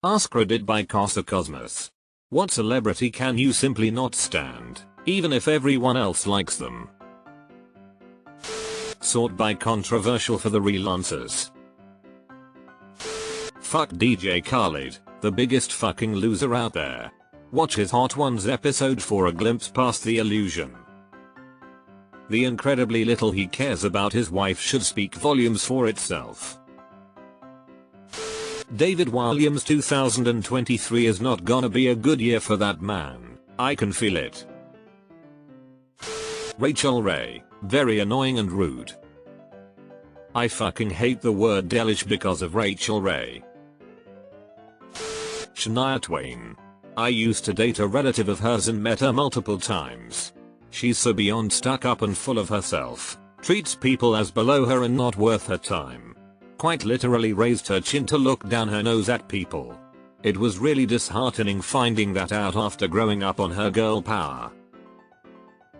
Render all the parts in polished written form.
AskReddit by Casa Cosmos. What celebrity can you simply not stand, even if everyone else likes them? Sort by controversial for the real answers. Fuck DJ Khaled, the biggest fucking loser out there. Watch his Hot Ones episode for a glimpse past the illusion. The incredibly little he cares about his wife should speak volumes for itself. David Williams 2023 is not gonna be a good year for that man. I can feel it. Rachel Ray, very annoying and rude. I fucking hate the word delish because of Rachel Ray. Shania Twain. I used to date a relative of hers and met her multiple times. She's so beyond stuck up and full of herself, treats people as below her and not worth her time. Quite literally raised her chin to look down her nose at people. It was really disheartening finding that out after growing up on her girl power.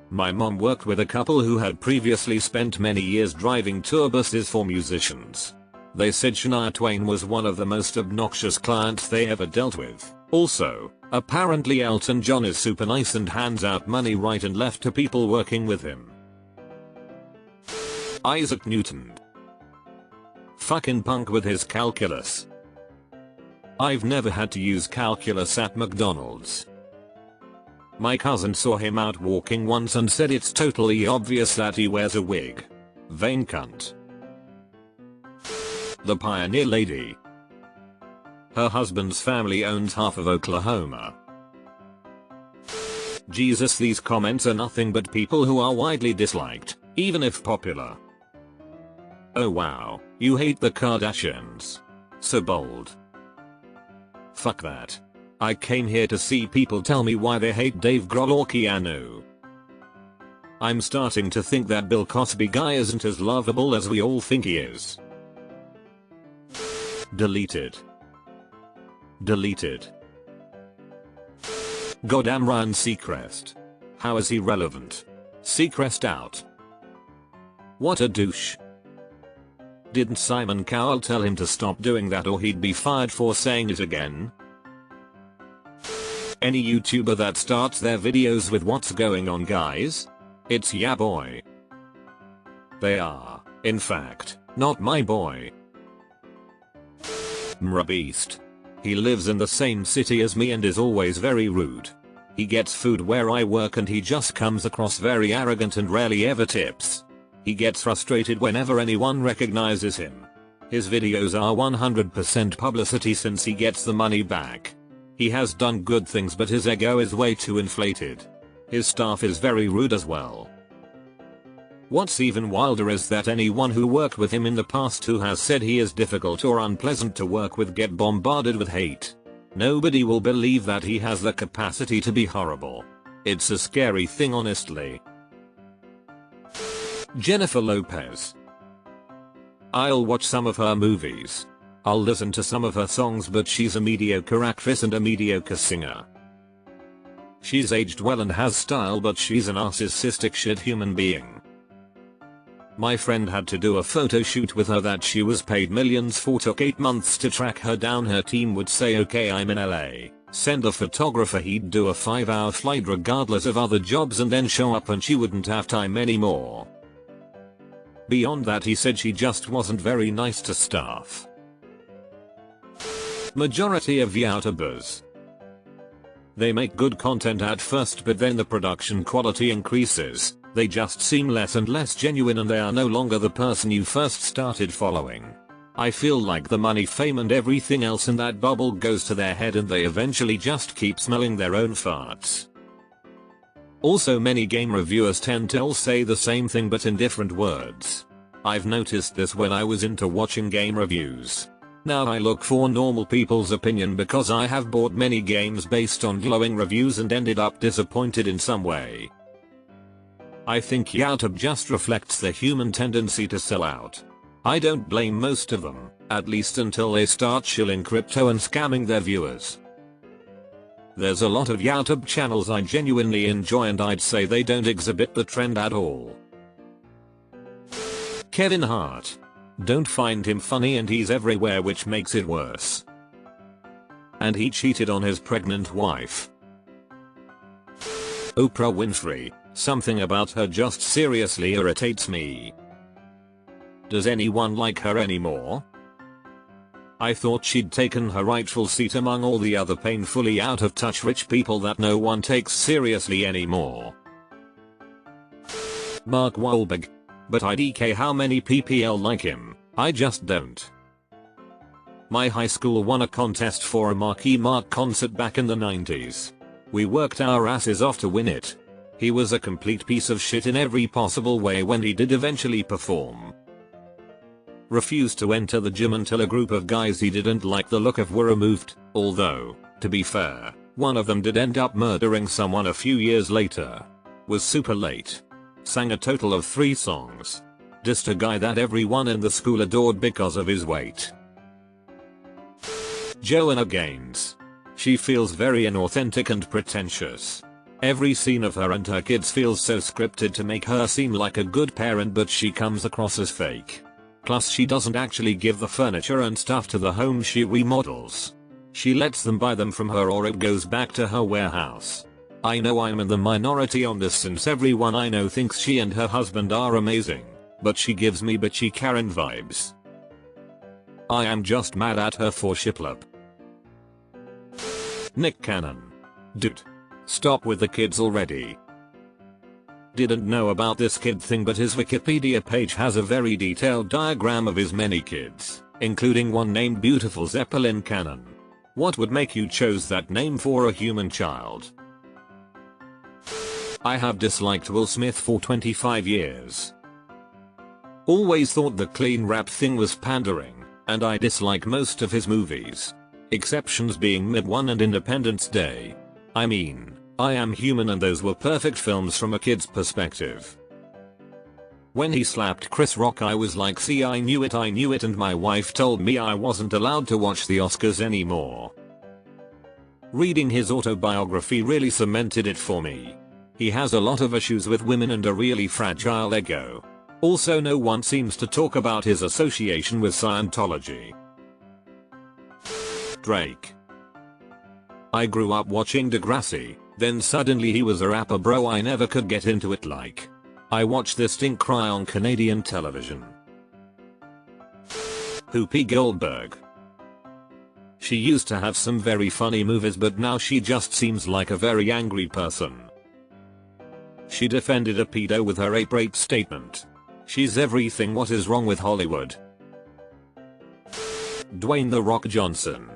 My mom worked with a couple who had previously spent many years driving tour buses for musicians. They said Shania Twain was one of the most obnoxious clients they ever dealt with. Also, apparently Elton John is super nice and hands out money right and left to people working with him. Isaac Newton. Fucking punk with his calculus. I've never had to use calculus at McDonald's. My cousin saw him out walking once and said it's totally obvious that he wears a wig. Vain cunt. The Pioneer Lady. Her husband's family owns half of Oklahoma. Jesus, these comments are nothing but people who are widely disliked, even if popular. Oh wow, you hate the Kardashians. So bold. Fuck that. I came here to see people tell me why they hate Dave Grohl or Keanu. I'm starting to think that Bill Cosby guy isn't as lovable as we all think he is. Deleted. Deleted. Goddamn Ryan Seacrest. How is he relevant? Seacrest out. What a douche. Didn't Simon Cowell tell him to stop doing that or he'd be fired for saying it again? Any YouTuber that starts their videos with "what's going on guys?" It's ya boy. They are, in fact, not my boy. Mrabeast. He lives in the same city as me and is always very rude. He gets food where I work and he just comes across very arrogant and rarely ever tips. He gets frustrated whenever anyone recognizes him. His videos are 100% publicity since he gets the money back. He has done good things but his ego is way too inflated. His staff is very rude as well. What's even wilder is that anyone who worked with him in the past who has said he is difficult or unpleasant to work with get bombarded with hate. Nobody will believe that he has the capacity to be horrible. It's a scary thing honestly. Jennifer Lopez. I'll watch some of her movies. I'll listen to some of her songs but she's a mediocre actress and a mediocre singer. She's aged well and has style but she's a narcissistic shit human being. My friend had to do a photo shoot with her that she was paid millions for, took 8 months to track her down. Her team would say okay I'm in LA, send the photographer, he'd do a 5-hour flight regardless of other jobs and then show up and she wouldn't have time anymore. Beyond that he said she just wasn't very nice to staff. Majority of YouTubers. They make good content at first but then the production quality increases, they just seem less and less genuine and they are no longer the person you first started following. I feel like the money, fame and everything else in that bubble goes to their head and they eventually just keep smelling their own farts. Also many game reviewers tend to all say the same thing but in different words. I've noticed this when I was into watching game reviews. Now I look for normal people's opinion because I have bought many games based on glowing reviews and ended up disappointed in some way. I think YouTube just reflects the human tendency to sell out. I don't blame most of them, at least until they start shilling crypto and scamming their viewers. There's a lot of YouTube channels I genuinely enjoy and I'd say they don't exhibit the trend at all. Kevin Hart. Don't find him funny and he's everywhere, which makes it worse. And he cheated on his pregnant wife. Oprah Winfrey, something about her just seriously irritates me. Does anyone like her anymore? I thought she'd taken her rightful seat among all the other painfully out of touch rich people that no one takes seriously anymore. Mark Wahlberg. But IDK how many PPL like him, I just don't. My high school won a contest for a Marky Mark concert back in the 90s. We worked our asses off to win it. He was a complete piece of shit in every possible way when he did eventually perform. Refused to enter the gym until a group of guys he didn't like the look of were removed, although, to be fair, one of them did end up murdering someone a few years later. Was super late. Sang a total of 3 songs. Dissed a guy that everyone in the school adored because of his weight. Joanna Gaines. She feels very inauthentic and pretentious. Every scene of her and her kids feels so scripted to make her seem like a good parent, but she comes across as fake. Plus she doesn't actually give the furniture and stuff to the home she remodels. She lets them buy them from her or it goes back to her warehouse. I know I'm in the minority on this since everyone I know thinks she and her husband are amazing, but she gives me bitchy Karen vibes. I am just mad at her for shiplap. Nick Cannon. Dude. Stop with the kids already. Didn't know about this kid thing, but his Wikipedia page has a very detailed diagram of his many kids, including one named Beautiful Zeppelin Cannon. What would make you chose that name for a human child? I have disliked Will Smith for 25 years. Always thought the clean rap thing was pandering, and I dislike most of his movies. Exceptions being Mid One and Independence Day. I mean, I Am Human and those were perfect films from a kid's perspective. When he slapped Chris Rock I was like, see, I knew it, and my wife told me I wasn't allowed to watch the Oscars anymore. Reading his autobiography really cemented it for me. He has a lot of issues with women and a really fragile ego. Also, no one seems to talk about his association with Scientology. Drake. I grew up watching Degrassi, then suddenly he was a rapper, bro. I never could get into it. Like, I watched this stink cry on Canadian television. Whoopi Goldberg. She used to have some very funny movies, but now she just seems like a very angry person. She defended a pedo with her rape statement. She's everything what is wrong with Hollywood. Dwayne "The Rock" Johnson.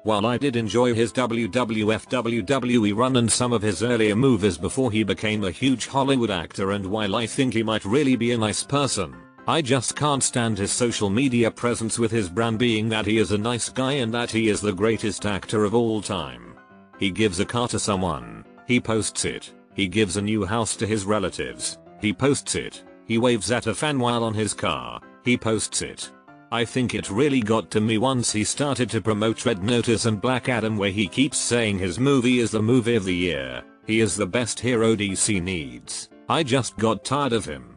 While I did enjoy his WWF WWE run and some of his earlier movies before he became a huge Hollywood actor, and while I think he might really be a nice person, I just can't stand his social media presence, with his brand being that he is a nice guy and that he is the greatest actor of all time. He gives a car to someone, he posts it. He gives a new house to his relatives, he posts it. He waves at a fan while on his car, he posts it. I think it really got to me once he started to promote Red Notice and Black Adam, where he keeps saying his movie is the movie of the year, he is the best hero DC needs. I just got tired of him.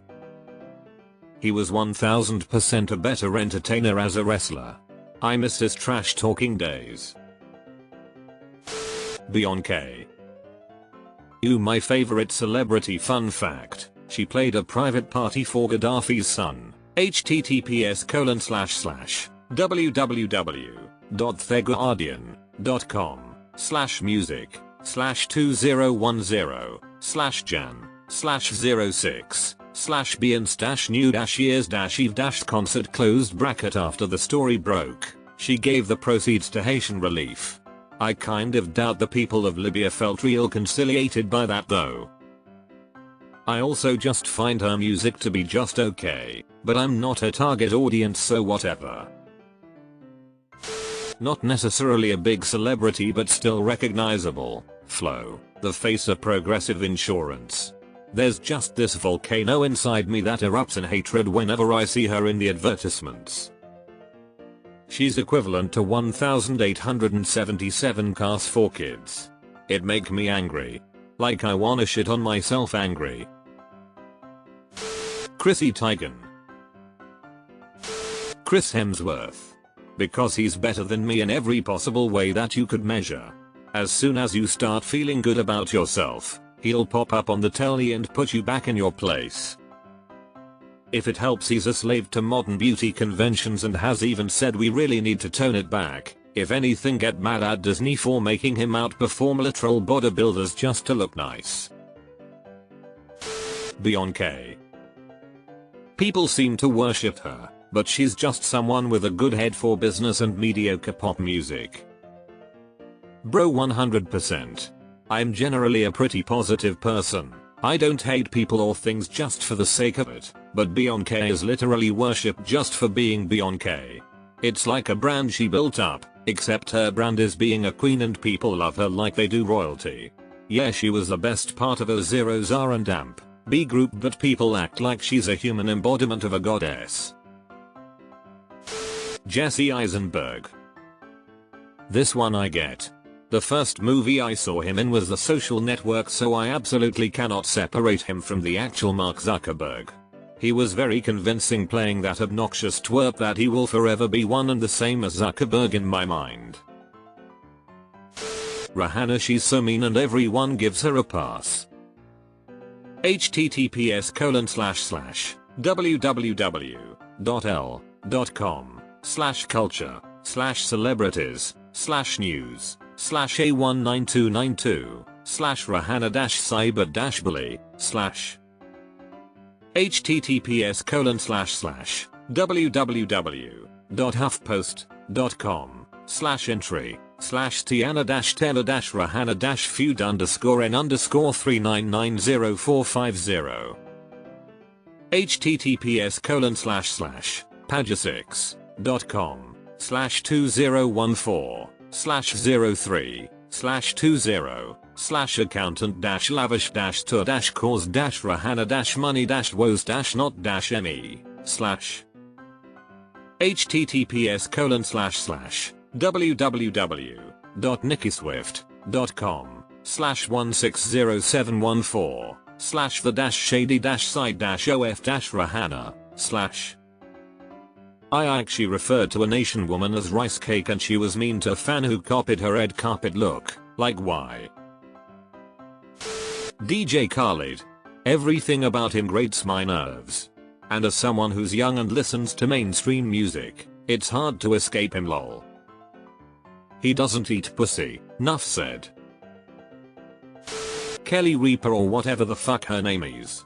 He was 1000% a better entertainer as a wrestler. I miss his trash talking days. Beyoncé. My favorite celebrity fun fact, she played a private party for Gaddafi's son. https://www.theguardian.com/music/2010/Jan/06/bien-new-years-eve- After the story broke, she gave the proceeds to Haitian relief. I kind of doubt the people of Libya felt real conciliated by that though. I also just find her music to be just okay, but I'm not her target audience, so whatever. Not necessarily a big celebrity but still recognizable, Flo, the face of Progressive Insurance. There's just this volcano inside me that erupts in hatred whenever I see her in the advertisements. She's equivalent to 1,877 cars for kids. It make me angry. Like I wanna shit on myself angry. Chrissy Teigen. Chris Hemsworth. Because he's better than me in every possible way that you could measure. As soon as you start feeling good about yourself, he'll pop up on the telly and put you back in your place. If it helps, he's a slave to modern beauty conventions and has even said we really need to tone it back. If anything, get mad at Disney for making him outperform literal bodybuilders just to look nice. Beyoncé. People seem to worship her, but she's just someone with a good head for business and mediocre pop music. Bro, 100%. I'm generally a pretty positive person. I don't hate people or things just for the sake of it, but Beyoncé is literally worshipped just for being Beyoncé. It's like a brand she built up, except her brand is being a queen and people love her like they do royalty. Yeah, she was the best part of a Zero's R&B group, but people act like she's a human embodiment of a goddess. Jesse Eisenberg. This one I get. The first movie I saw him in was The Social Network, so I absolutely cannot separate him from the actual Mark Zuckerberg. He was very convincing playing that obnoxious twerp that he will forever be one and the same as Zuckerberg in my mind. Rihanna, she's so mean and everyone gives her a pass. https://www.l.com/culture/celebrities/news/a19292/Rihanna-cyber-bully/ https://www.huffpost.com/entry/tiana-taylor-rihanna-feud_Tiana_3990450 https://pagesix.com/2014/03/tour-cause-rahanna-money-woes-not-me/ https://www.nickyswift.com/16074/the-shady-site-of-Rihanna/ I actually referred to a Nation woman as rice cake and she was mean to a fan who copied her red carpet look. Like, why? DJ Khaled. Everything about him grates my nerves. And as someone who's young and listens to mainstream music, it's hard to escape him, lol. He doesn't eat pussy, nuff said. Kelly Reaper, or whatever the fuck her name is.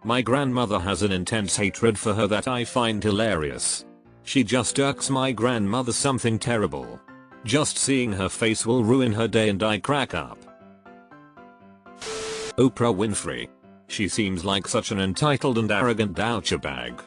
My grandmother has an intense hatred for her that I find hilarious. She just irks my grandmother something terrible. Just seeing her face will ruin her day and I crack up. Oprah Winfrey. She seems like such an entitled and arrogant douchebag.